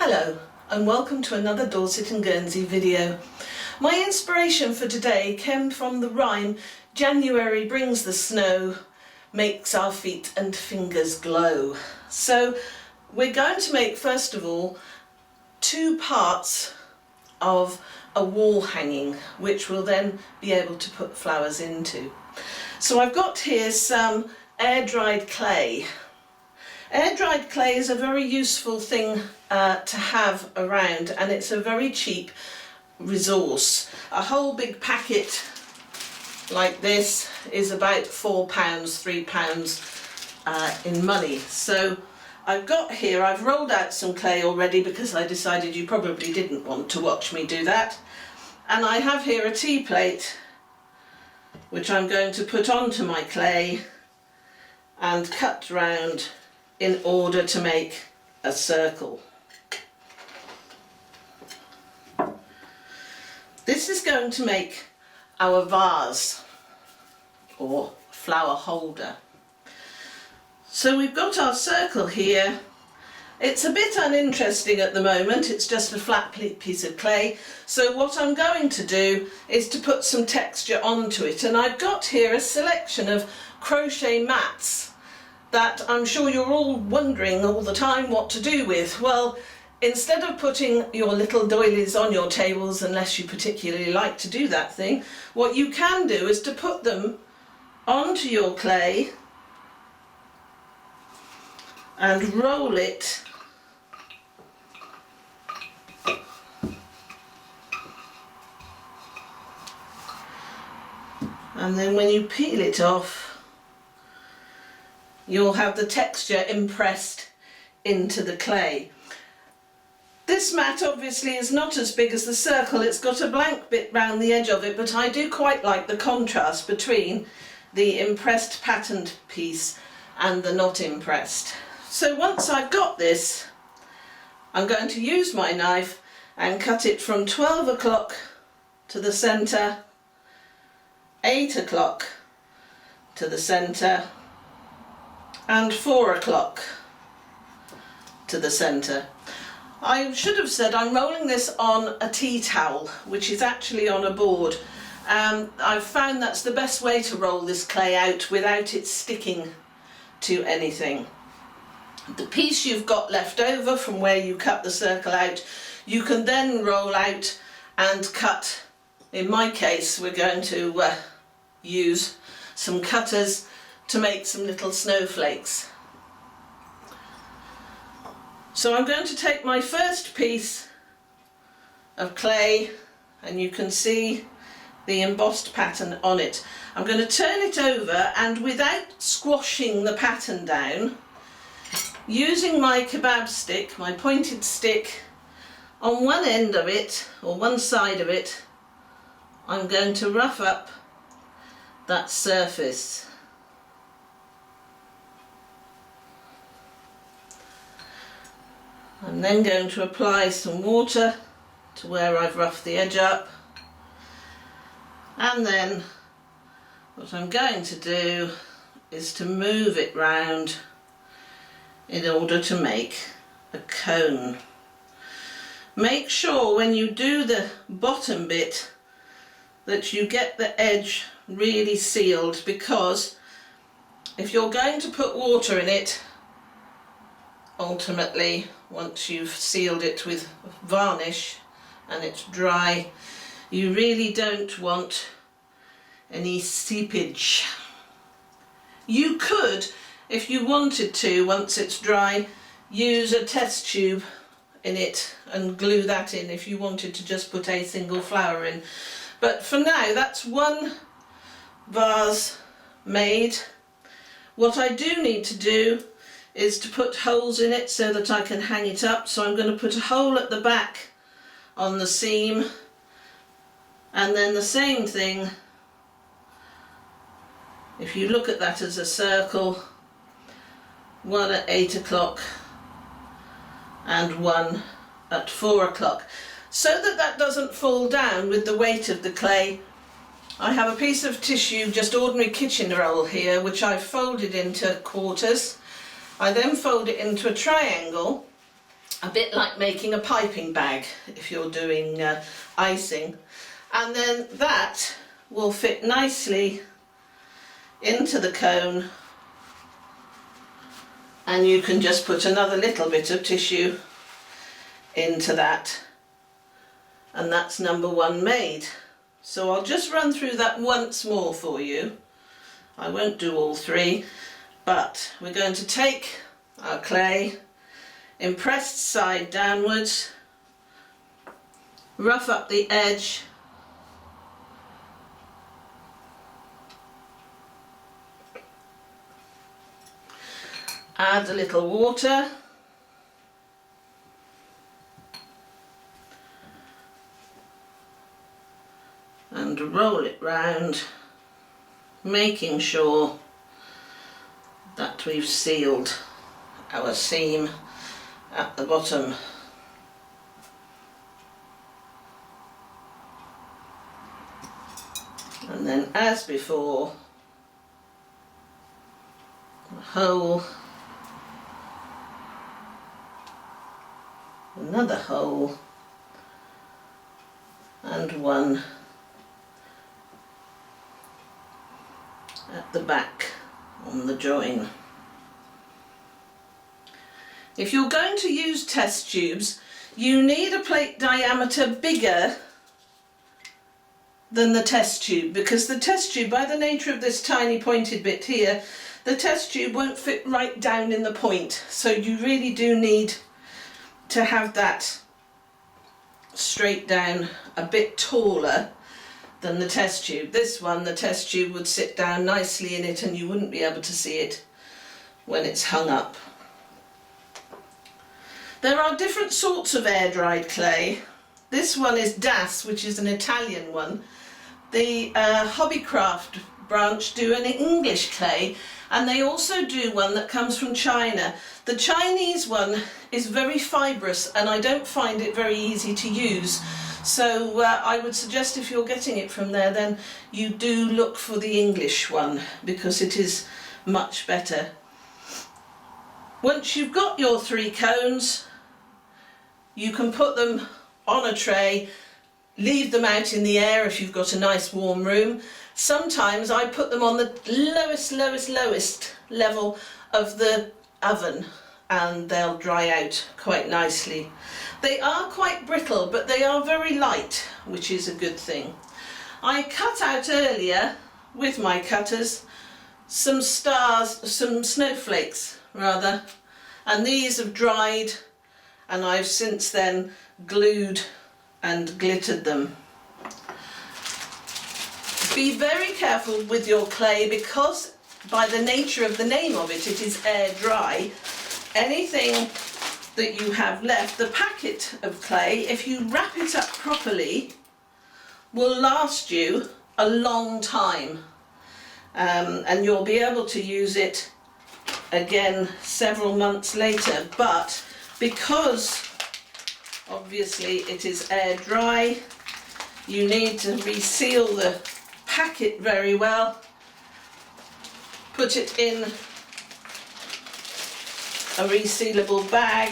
Hello and welcome to another Dorset and Guernsey video. My inspiration for today came from the rhyme "January brings the snow, makes our feet and fingers glow." So we're going to make first of all two parts of a wall hanging which we'll then be able to put flowers into. So I've got here some air-dried clay. Air-dried clay is a very useful thing to have around, and it's a very cheap resource. A whole big packet like this is about £4, £3 in money. So I've got here, I've rolled out some clay already because I decided you probably didn't want to watch me do that. And I have here a tea plate which I'm going to put onto my clay and cut round in order to make a circle. This is going to make our vase or flower holder. So we've got our circle here. It's a bit uninteresting at the moment, it's just a flat piece of clay. So what I'm going to do is to put some texture onto it, and I've got here a selection of crochet mats that I'm sure you're all wondering all the time what to do with. Well, instead of putting your little doilies on your tables, unless you particularly like to do that thing, what you can do is to put them onto your clay and roll it and then when you peel it off, you'll have the texture impressed into the clay. This mat obviously is not as big as the circle, it's got a blank bit round the edge of it, but I do quite like the contrast between the impressed patterned piece and the not impressed. So once I've got this, I'm going to use my knife and cut it from 12 o'clock to the centre, 8 o'clock to the centre, and 4 o'clock to the centre. I should have said I'm rolling this on a tea towel, which is actually on a board. I've found that's the best way to roll this clay out without it sticking to anything. The piece you've got left over from where you cut the circle out, you can then roll out and cut. In my case, we're going to use some cutters to make some little snowflakes. So I'm going to take my first piece of clay, and you can see the embossed pattern on it. I'm going to turn it over, and without squashing the pattern down, using my kebab stick, my pointed stick, on one end of it, or one side of it, I'm going to rough up that surface. I'm then going to apply some water to where I've roughed the edge up, and then what I'm going to do is to move it round in order to make a cone. Make sure when you do the bottom bit that you get the edge really sealed, because if you're going to put water in it, ultimately once you've sealed it with varnish and it's dry, you really don't want any seepage. You could, if you wanted to, once it's dry, use a test tube in it and glue that in if you wanted to just put a single flower in. But for now, that's one vase made. What I do need to do is to put holes in it so that I can hang it up. So I'm going to put a hole at the back on the seam, and then the same thing, if you look at that as a circle, one at 8 o'clock and one at 4 o'clock. So that that doesn't fall down with the weight of the clay, I have a piece of tissue, just ordinary kitchen roll here, which I've folded into quarters. I then fold it into a triangle, a bit like making a piping bag if you're doing icing, and then that will fit nicely into the cone, and you can just put another little bit of tissue into that, and that's number one made. So I'll just run through that once more for you. I won't do all three, but we're going to take our clay, impressed side downwards, rough up the edge, add a little water, and roll it round, making sure that we've sealed our seam at the bottom. And then, as before, a hole, another hole, and one at the back on the join. If you're going to use test tubes, you need a plate diameter bigger than the test tube, because the test tube, by the nature of this tiny pointed bit here, the test tube won't fit right down in the point, so you really do need to have that straight down a bit taller than the test tube. This one, the test tube would sit down nicely in it and you wouldn't be able to see it when it's hung up. There are different sorts of air-dried clay. This one is Das, which is an Italian one. The Hobbycraft branch do an English clay, and they also do one that comes from China. The Chinese one is very fibrous and I don't find it very easy to use. So I would suggest, if you're getting it from there, then you do look for the English one, because it is much better. Once you've got your 3 cones, you can put them on a tray, leave them out in the air if you've got a nice warm room. Sometimes I put them on the lowest level of the oven and they'll dry out quite nicely. They are quite brittle, but they are very light, which is a good thing. I cut out earlier with my cutters some snowflakes rather, and these have dried, and I've since then glued and glittered them. Be very careful with your clay, because by the nature of the name of it, it is air dry. Anything that you have left, the packet of clay, if you wrap it up properly, will last you a long time, and you'll be able to use it again several months later. But because obviously it is air dry, you need to reseal the packet very well, put it in a resealable bag,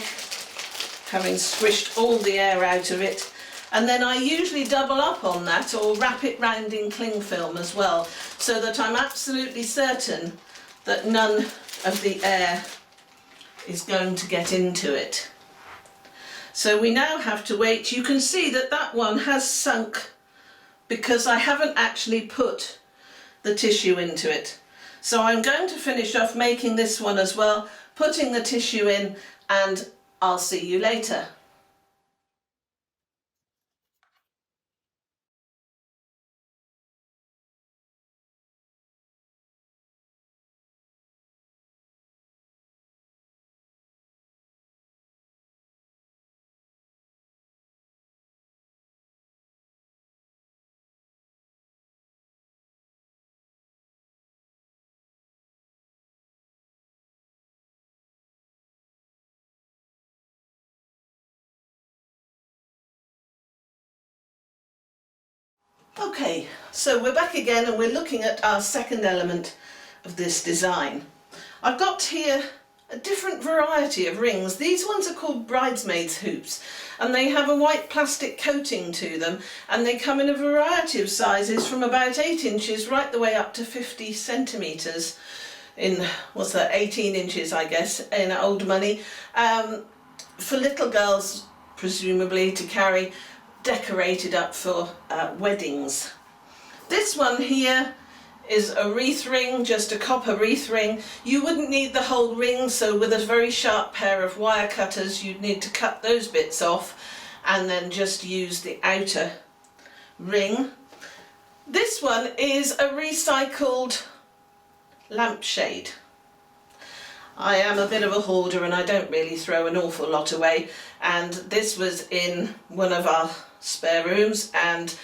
having squished all the air out of it, and then I usually double up on that or wrap it round in cling film as well, so that I'm absolutely certain that none of the air is going to get into it. So we now have to wait. You can see that that one has sunk because I haven't actually put the tissue into it. So I'm going to finish off making this one as well, putting the tissue in, and I'll see you later. Okay, so we're back again and we're looking at our second element of this design. I've got here a different variety of rings. These ones are called bridesmaids hoops, and they have a white plastic coating to them, and they come in a variety of sizes from about 8 inches right the way up to 50 centimetres in, what's that, 18 inches I guess, in old money, for little girls presumably to carry decorated up for weddings. This one here is a wreath ring, just a copper wreath ring. You wouldn't need the whole ring, so with a very sharp pair of wire cutters you'd need to cut those bits off and then just use the outer ring. This one is a recycled lampshade. I am a bit of a hoarder and I don't really throw an awful lot away, and this was in one of our spare rooms and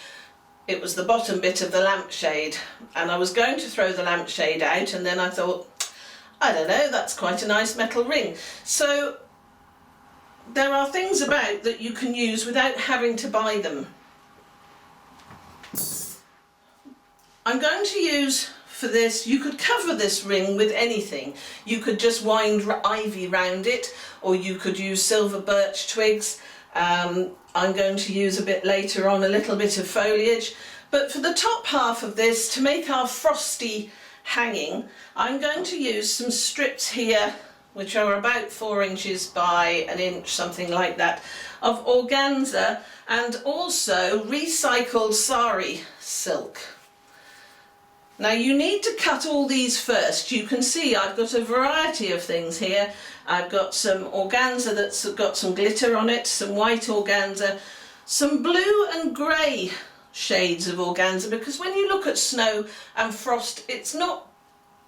it was the bottom bit of the lampshade, and I was going to throw the lampshade out and then I thought, I don't know, that's quite a nice metal ring. So there are things about that you can use without having to buy them. I'm going to use for this, you could cover this ring with anything. You could just wind ivy round it, or you could use silver birch twigs. I'm going to use a bit later on a little bit of foliage, but for the top half of this, to make our frosty hanging, I'm going to use some strips here, which are about 4 inches by an inch, something like that, of organza, and also recycled sari silk. Now you need to cut all these first. You can see I've got a variety of things here. I've got some organza that's got some glitter on it, some white organza, some blue and grey shades of organza, because when you look at snow and frost, it's not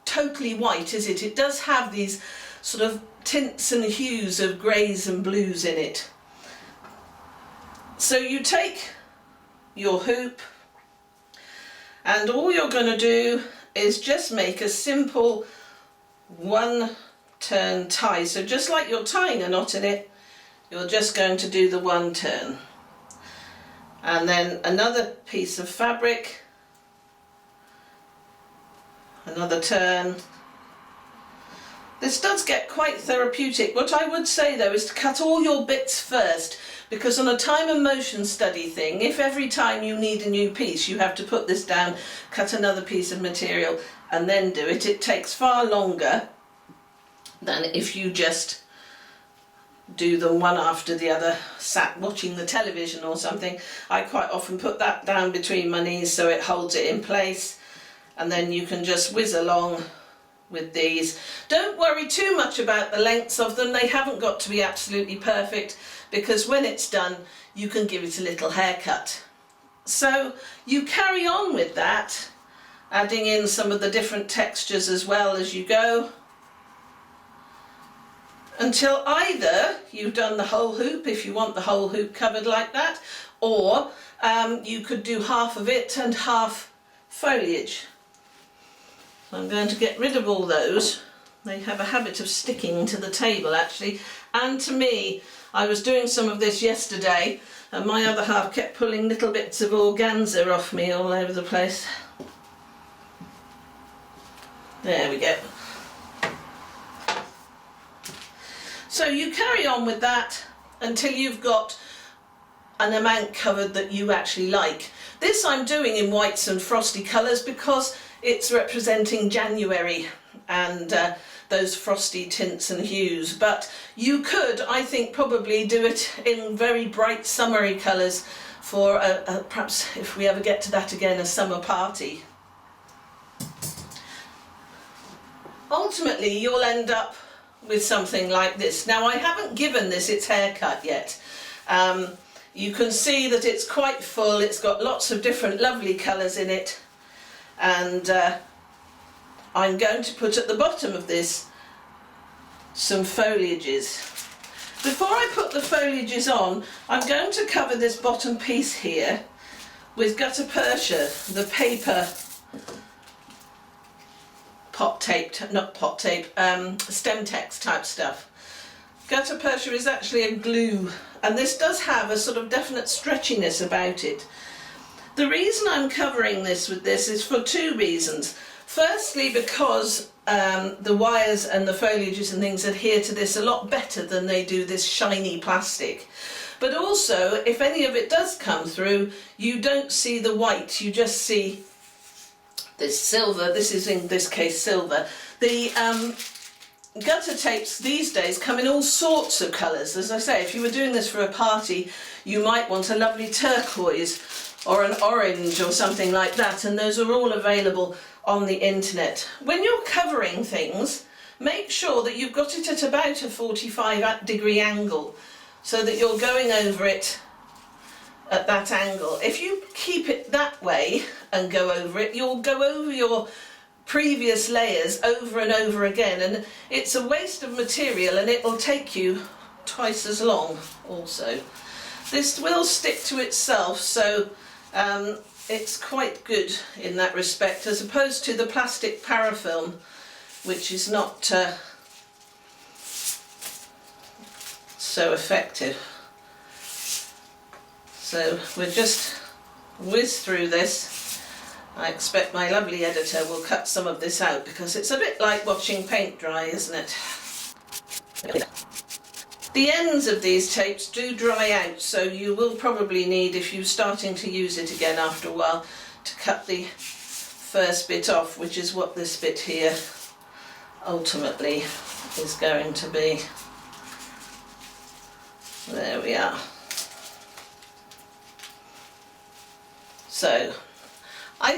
totally white, is it? It does have these sort of tints and hues of greys and blues in it. So you take your hoop, and all you're going to do is just make a simple 1 turn tie. So just like you're tying a knot in it, you're just going to do the 1 turn. And then another piece of fabric, another turn. This does get quite therapeutic. What I would say though is to cut all your bits first, because on a time and motion study thing, if every time you need a new piece you have to put this down, cut another piece of material and then do it, it takes far longer than if you just do them one after the other, sat watching the television or something. I quite often put that down between my knees so it holds it in place, and then you can just whiz along with these. Don't worry too much about the lengths of them. They haven't got to be absolutely perfect, because when it's done you can give it a little haircut. So you carry on with that, adding in some of the different textures as well as you go, until either you've done the whole hoop, if you want the whole hoop covered like that, or you could do half of it and half foliage. I'm going to get rid of all those. They have a habit of sticking to the table actually, and to me. I was doing some of this yesterday and my other half kept pulling little bits of organza off me all over the place. There we go. So you carry on with that until you've got an amount covered that you actually like. This I'm doing in whites and frosty colours because it's representing January and those frosty tints and hues, but you could, I think, probably do it in very bright summery colours for perhaps, if we ever get to that again, a summer party. Ultimately you'll end up with something like this. Now I haven't given this its haircut yet. You can see that it's quite full, it's got lots of different lovely colours in it, and I'm going to put at the bottom of this some foliages. Before I put the foliages on, I'm going to cover this bottom piece here with gutta percha, the paper Stemtex type stuff. Gutta percha is actually a glue, and this does have a sort of definite stretchiness about it. The reason I'm covering this with this is for 2 reasons. Firstly, because the wires and the foliages and things adhere to this a lot better than they do this shiny plastic. But also, if any of it does come through, you don't see the white, you just see this silver. This is in this case silver. The gutter tapes these days come in all sorts of colours. As I say, if you were doing this for a party, you might want a lovely turquoise or an orange or something like that, and those are all available on the internet. When you're covering things, make sure that you've got it at about a 45-degree angle, so that you're going over it at that angle. If you keep it that way and go over it, you'll go over your previous layers over and over again, and it's a waste of material, and it will take you twice as long also. This will stick to itself, so it's quite good in that respect, as opposed to the plastic parafilm, which is not so effective. So we'll just whiz through this. I expect my lovely editor will cut some of this out, because it's a bit like watching paint dry, isn't it? The ends of these tapes do dry out, so you will probably need, if you're starting to use it again after a while, to cut the first bit off, which is what this bit here ultimately is going to be. There we are. So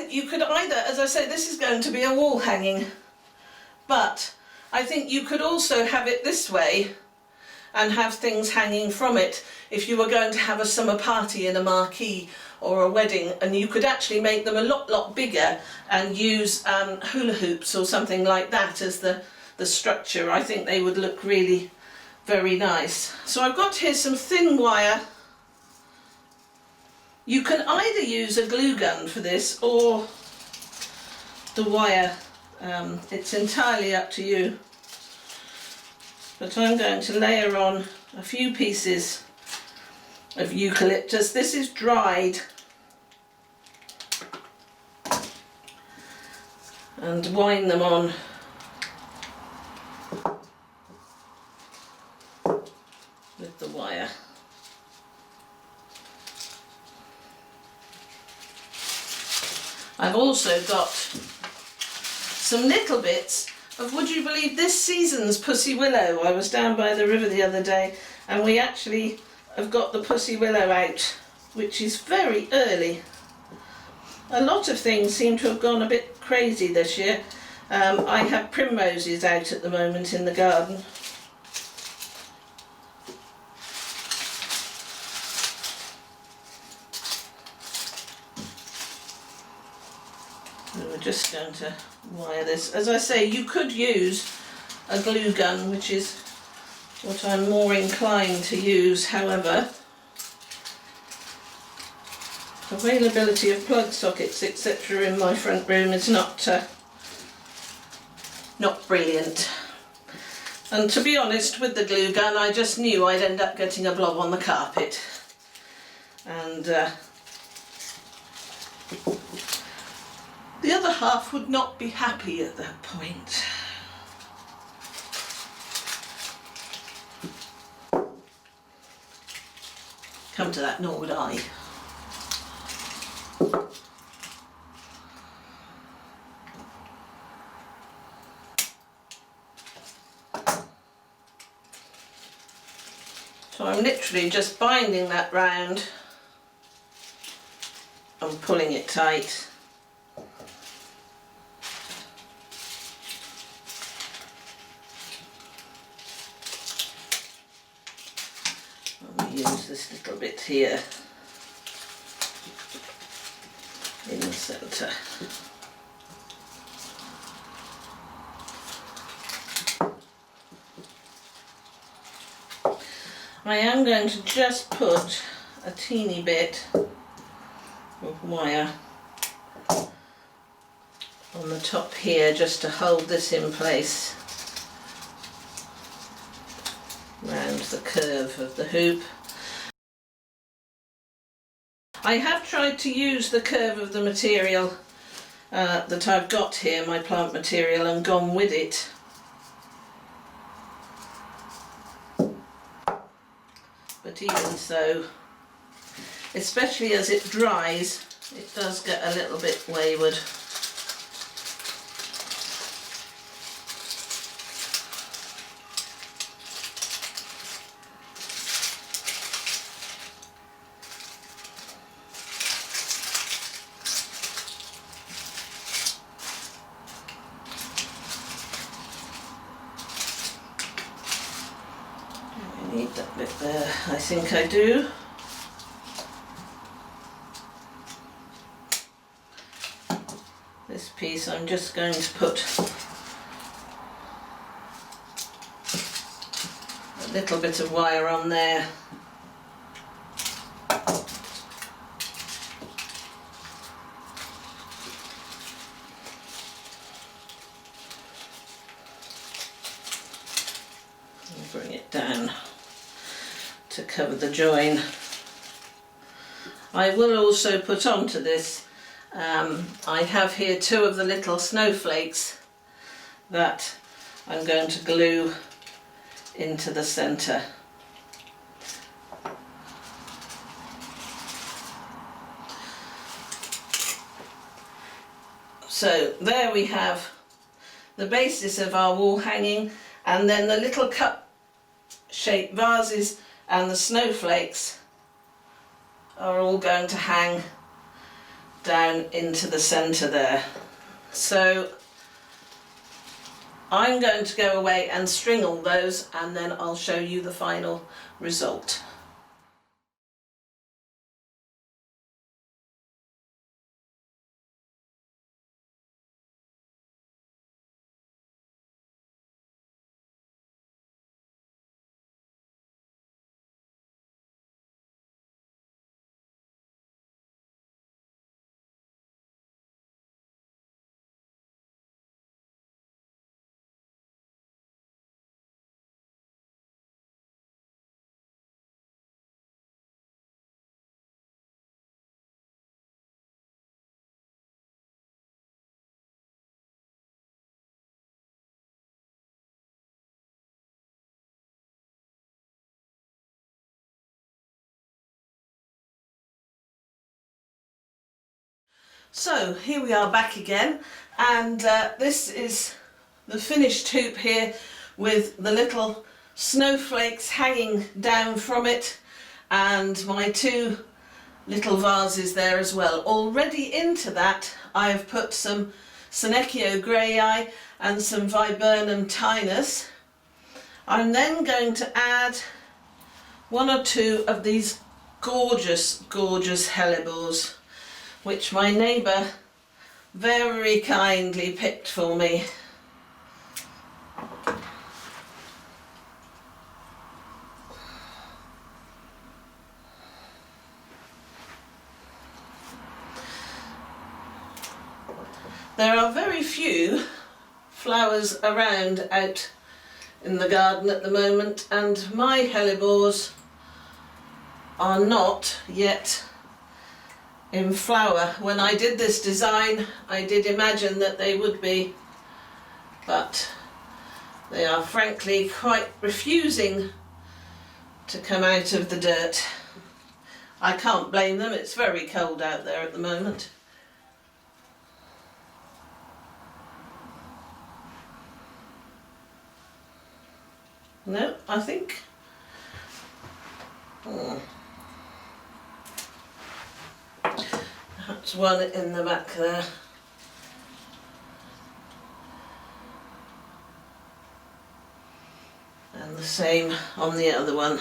you could either, as I say, this is going to be a wall hanging, but I think you could also have it this way and have things hanging from it if you were going to have a summer party in a marquee or a wedding, and you could actually make them a lot bigger and use hula hoops or something like that as the structure. I think they would look really very nice. So I've got here some thin wire. You can either use a glue gun for this or the wire. It's entirely up to you. But I'm going to layer on a few pieces of eucalyptus. This is dried, and wind them on with the wire. I've also got some little bits of, would you believe, this season's pussy willow. I was down by the river the other day, and we actually have got the pussy willow out, which is very early. A lot of things seem to have gone a bit crazy this year. I have primroses out at the moment in the garden. And we're just going to wire this. As I say, you could use a glue gun, which is what I'm more inclined to use. However, availability of plug sockets, etc. in my front room is not brilliant. And to be honest, with the glue gun, I just knew I'd end up getting a blob on the carpet. And the other half would not be happy at that point. Come to that, nor would I. So I'm literally just binding that round and pulling it tight. Use this little bit here in the centre. I am going to just put a teeny bit of wire on the top here just to hold this in place around the curve of the hoop. I have tried to use the curve of the material that I've got here, my plant material, and gone with it. But even so, especially as it dries, it does get a little bit wayward. I need that bit there, I think I do. This piece I'm just going to put a little bit of wire on there. And bring it down to cover the join. I will also put onto this, I have here 2 of the little snowflakes that I'm going to glue into the centre. So there we have the basis of our wall hanging, and then the little cup shaped vases and the snowflakes are all going to hang down into the centre there. So I'm going to go away and string all those, and then I'll show you the final result. So here we are back again, and this is the finished hoop here with the little snowflakes hanging down from it, and my 2 little vases there as well. Already into that I've put some Senecio Grayi and some Viburnum Tinus. I'm then going to add 1 or 2 of these gorgeous hellebores, which my neighbour very kindly picked for me. There are very few flowers around out in the garden at the moment, and my hellebores are not yet in flower. When I did this design, I did imagine that they would be, but they are frankly quite refusing to come out of the dirt. I can't blame them, it's very cold out there at the moment. No, I think perhaps 1 in the back there. And the same on the other one.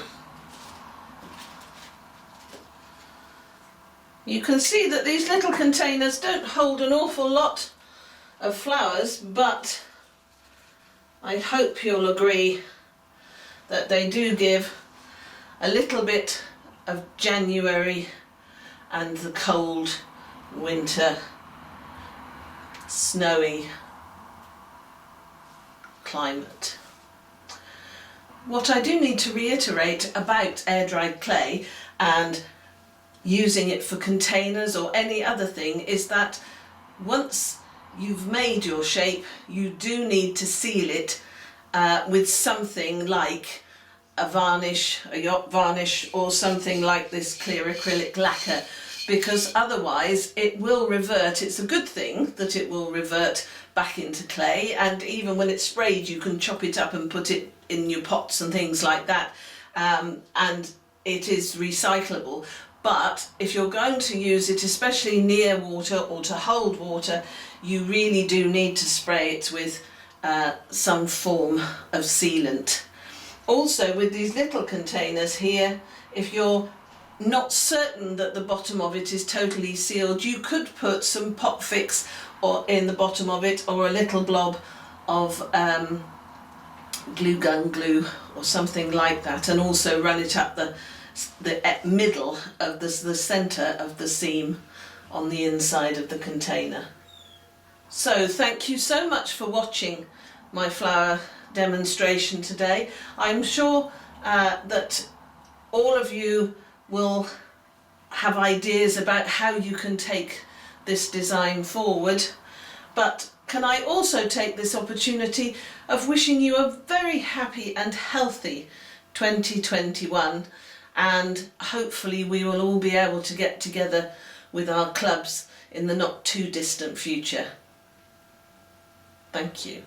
You can see that these little containers don't hold an awful lot of flowers, but I hope you'll agree that they do give a little bit of January and the cold winter snowy climate. What I do need to reiterate about air-dried clay and using it for containers or any other thing is that once you've made your shape, you do need to seal it with something like a varnish, a yacht varnish, or something like this clear acrylic lacquer, because otherwise it will revert. It's a good thing that it will revert back into clay, and even when it's sprayed you can chop it up and put it in your pots and things like that, and it is recyclable. But if you're going to use it, especially near water or to hold water, you really do need to spray it with some form of sealant. Also, with these little containers here, if you're not certain that the bottom of it is totally sealed, you could put some pot fix or in the bottom of it, or a little blob of glue gun glue or something like that, and also run it up the middle of the centre of the seam on the inside of the container. So thank you so much for watching my flower demonstration today. I'm sure that all of you will have ideas about how you can take this design forward, but can I also take this opportunity of wishing you a very happy and healthy 2021, and hopefully we will all be able to get together with our clubs in the not too distant future. Thank you.